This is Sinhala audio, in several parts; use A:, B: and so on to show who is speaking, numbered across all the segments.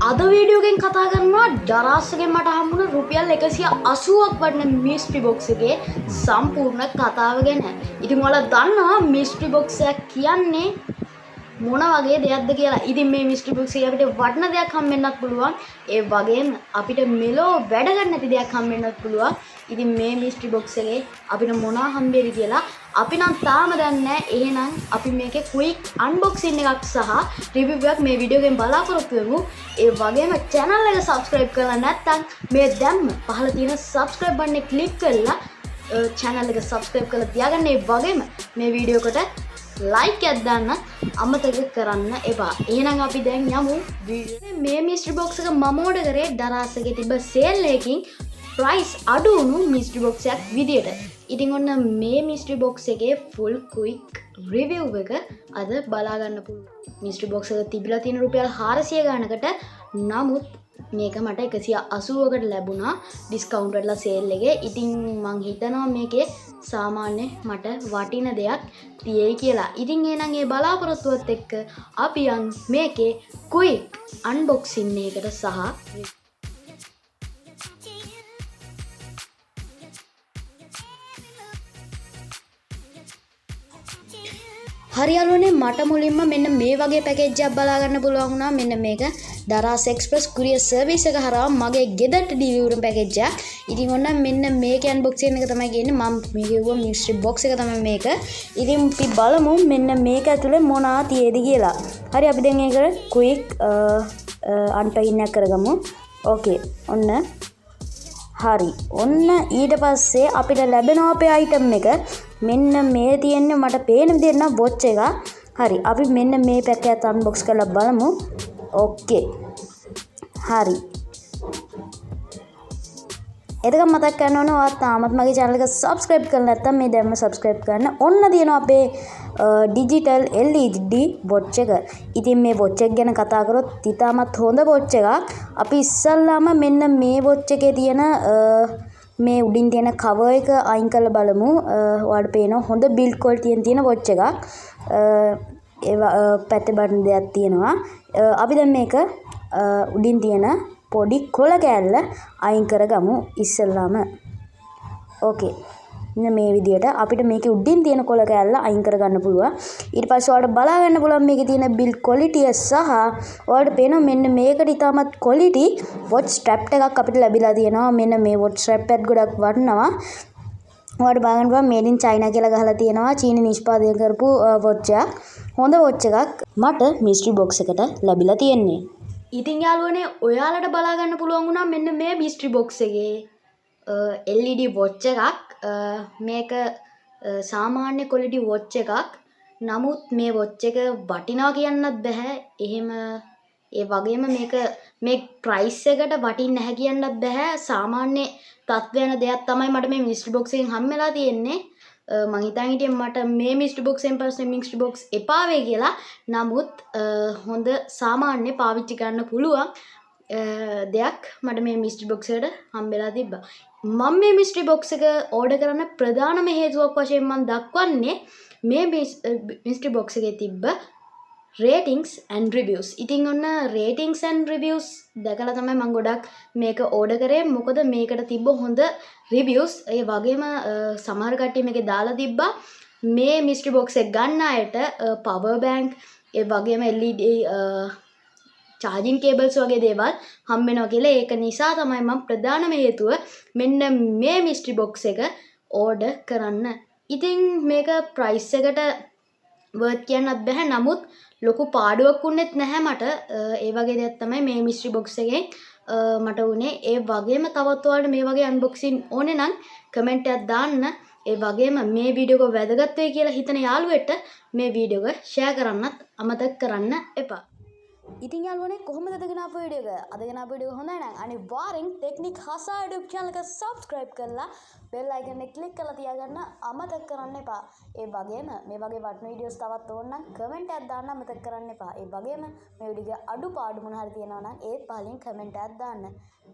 A: අද වීඩියෝගෙන් කතා කරනවා දරාසගෙන් මට හම්බුණ රුපියල් 180ක් වටින මිස්ට්‍රි බොක්ස් එකේ සම්පූර්ණ කතාව ගැන. ඉතින් ඔයාලා දන්නවා මිස්ට්‍රි බොක්ස් එක කියන්නේ මොන වගේ දෙයක්ද කියලා. ඉතින් මේ මිස්ට්‍රි බොක්ස් එකේ අපිට වටින දෙයක් හම්බෙන්නත් පුළුවන්. ඒ වගේම අපිට මෙලෝ වැඩ ගන්න නැති දෙයක් හම්බෙන්නත් පුළුවන්. ඉතින් මේ මිස්ට්‍රි බොක්ස් එකේ අපිට මොනවා හම්බෙරි කියලා අපි නම් තාම දන්නේ නැහැ. එහෙනම් අපි මේකේ ක්වික් අන්බොක්සින් එකක් සහ රිවිව් එකක් මේ වීඩියෝ එකෙන් බලාපොරොත්තු වෙමු. ඒ වගේම channel එක subscribe කරලා නැත්නම් මේ දැම්ම පහළ තියෙන subscribe button එක click කරලා channel එක subscribe කරලා තියාගන්න. ඒ වගේම මේ වීඩියෝ එකට like එකක් දාන්න අමතක කරන්න එපා. එහෙනම් අපි දැන් යමු වීඩියෝ. මේ මිස්ට්‍රි බොක්ස් එක මම ඕඩර් කරේ දරාසගේ තිබ්බ සේල් එකකින් ප්‍රයිස් අඩු වුණු මිස්ට්‍රි බොක්ස් එකක් විදියට. ඉතින් ඔන්න මේ මිස්ට්‍රි බොක්ස් එකේ ෆුල් ක්වික් රිවිව් එක අද බලා ගන්න පුළුවන්. මිස්ට්‍රි බොක්ස් එක තිබිලා තියෙන රුපියල් 400 ගානකට. නමුත් මේක මට 180කට ලැබුණා ඩිස්කවුන්ට් වල සේල් එකේ. ඉතින් මං හිතනවා මේකේ සාමාන්‍ය මට වටින දෙයක් තියෙයි කියලා. ඉතින් එහෙනම් ඒ බලාපොරොත්තුවත් එක්ක අපි යන් මේකේ ක්වික් අන්බොක්සින් එකකට සහ හරියලුනේ මට මුලින්ම මෙන්න මේ වගේ පැකේජ් එකක් බලා ගන්න පුළුවන් වුණා. මෙන්න මේක දරාස් එක්ස්ප්‍රස් කුරියර් සර්විස් එක හරහා මගේ ගෙදරට ඩිලිවර් පැකේජ් එකක්. ඉතින් ඔන්න මෙන්න මේකේ අන්බොක්සින් එක තමයි කියන්නේ. මම මේ කිව්වා මිස්ට්‍රි බොක්ස් එක තමයි මේක. ඉතින් අපි බලමු මෙන්න මේක ඇතුලේ මොනවා තියෙද කියලා. හරි අපි දැන් ඒක ක්වික් අන්පැකින් එකක් කරගමු. ඕකේ. ඔන්න හරි. ඔන්න ඊට පස්සේ අපිට ලැබෙන අපේ අයිටම් එක මෙන්න මේ තියෙන්නේ මට පේන විදිහට නම් වොච් එක. හරි. අපි මෙන්න මේ පැක එක අන්බොක්ස් කරලා බලමු. ඕකේ. හරි. එතකම මතක් කරන්න ඕන ඔයාලා තාමත් මගේ channel එක subscribe කරලා නැත්නම් මේ දැම්ම subscribe කරන්න. ඔන්න තියෙනවා අපේ digital LED watch එක. ඉතින් මේ watch එක ගැන කතා කරොත් ඉතාමත් හොඳ watch එකක්. අපි ඉස්සල්ලාම මෙන්න මේ watch එකේ තියෙන මේ උඩින් තියෙන cover එක අයින් කරලා බලමු. ඔයාලට පේනවා හොඳ build quality එකෙන් තියෙන watch එකක්. ඒ පැත්තේ බටන් දෙකක් තියෙනවා. අපි දැන් මේක උඩින් තියෙන පොඩි කොළ කෑල්ල අයින් කරගමු ඉස්සෙල්ලාම. ඕකේ. මෙන්න මේ විදිහට අපිට මේකේ උඩින් තියෙන කොළ කෑල්ල අයින් කරගන්න පුළුවන්. ඊට පස්සේ ඔයාලට බලා ගන්න පුළුවන් මේකේ තියෙන build quality සහ ඔයාලට පේනවා මෙන්න මේකට ඉතාමත් quality watch strap එකක් අපිට ලැබිලා තියෙනවා. මෙන්න මේ watch strap එකත් ගොඩක් වටිනවා. ඔයාලට බලා ගන්න පුළුවන් made in China කියලා ගහලා තියෙනවා. චීන නිෂ්පාදනය කරපු watch එකක්. හොඳ watch එකක් මට mystery box එකට ලැබිලා තියෙන්නේ. ඉතින් යාළුවනේ ඔයාලට බලා ගන්න පුළුවන් වුණා මෙන්න මේ මිස්ට්‍රි බොක්ස් එකේ LED watch එකක්. මේක සාමාන්‍ය quality watch එකක්. නමුත් මේ watch එක වටිනවා කියන්නත් බෑ. එහෙම ඒ වගේම මේ price එකට වටින්නේ නැහැ කියන්නත් බෑ. සාමාන්‍ය තත්ත්වයන දෙයක් තමයි මට මේ මිස්ට්‍රි බොක්ස් එකෙන් හම්බෙලා තියෙන්නේ. මං හිතන් හිටියේ මට මේ මිස්ට්‍රි බොක්ස් එකෙන් පස්සේ මිස්ට්‍රි බොක්ස් එපා වෙයි කියලා. නමුත් හොඳ සාමාන්‍ය පාවිච්චි කරන්න පුළුවන් දෙයක් මට මේ මිස්ට්‍රි බොක්ස් එකට හම්බෙලා තිබ්බා. මම මේ මිස්ට්‍රි බොක්ස් එක ඕඩර් කරන්න ප්‍රධානම හේතුවක් වශයෙන් මම දක්වන්නේ මේ මිස්ට්‍රි බොක්ස් එකේ තිබ්බ ratings and reviews. ඉතින් ඔන්න ratings and reviews දැකලා තමයි මම ගොඩක් මේක ඕඩර් කරේ. මොකද මේකට තිබ්බ හොඳ reviews. ඒ වගේම සමහර කට්ටිය මේකේ දාලා තිබ්බා මේ මිස්ට්‍රි බොක්ස් එක ගන්න අයට power bank ඒ වගේම LED charging cables වගේ දේවල් හම්බ වෙනවා කියලා. ඒක නිසා තමයි මම ප්‍රධානම හේතුව මෙන්න මේ මිස්ට්‍රි බොක්ස් එක ඕඩර් කරන්න. ඉතින් මේක price එකට worth කියන්නත් බෑ. නමුත් ලොකු පාඩුවක් වුණෙත් නැහැ මට. ඒ වගේ දෙයක් තමයි මේ මිස්ට්‍රි බොක්ස් එකෙන් මට උනේ. ඒ වගේම තවත් ඔයාලට මේ වගේ අන්බොක්සින් ඕනේ නම් කමෙන්ට් එකක් දාන්න. ඒ වගේම මේ වීඩියෝ එක වැදගත් වෙයි කියලා හිතන යාළුවෙට මේ වීඩියෝ එක ෂෙයා කරන්නත් අමතක කරන්න එපා. ඉතින් යාළුවනේ කොහොමද අදගෙන ආපු වීඩියෝ එක? අදගෙන ආපු වීඩියෝ හොඳයි නම් අනිවාර්යෙන් ටෙක්නික් හසා YouTube channel එක subscribe කරලා bell icon එක click කරලා තියාගන්න අමතක කරන්න එපා. ඒ වගේම මේ වගේ වටින වීඩියෝස් තවත් ඕන නම් කමෙන්ට් එකක් දාන්න අමතක කරන්න එපා. ඒ වගේම මේ වීඩියෝ එකේ අඩුපාඩු මොන හරි තියෙනවා නම් ඒත් පහලින් කමෙන්ට් එකක් දාන්න.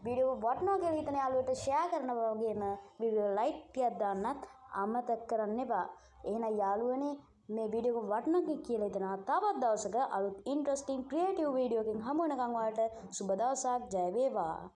A: වීඩියෝ වටිනවා කියලා හිතන යාළුවන්ට share කරනවා වගේම වීඩියෝ like එකක් දාන්නත් අමතක කරන්න එපා. එහෙනම් යාළුවනේ මේ වීඩියෝ එක වටිනවා කියලා හිතනවා. තවත් දවසක අලුත් ඉන්ට්‍රස්ටිං ක්‍රියේටිව් වීඩියෝ එකකින් හමු වෙනකන් ඔයාලට සුබ දවසක්. ජය වේවා.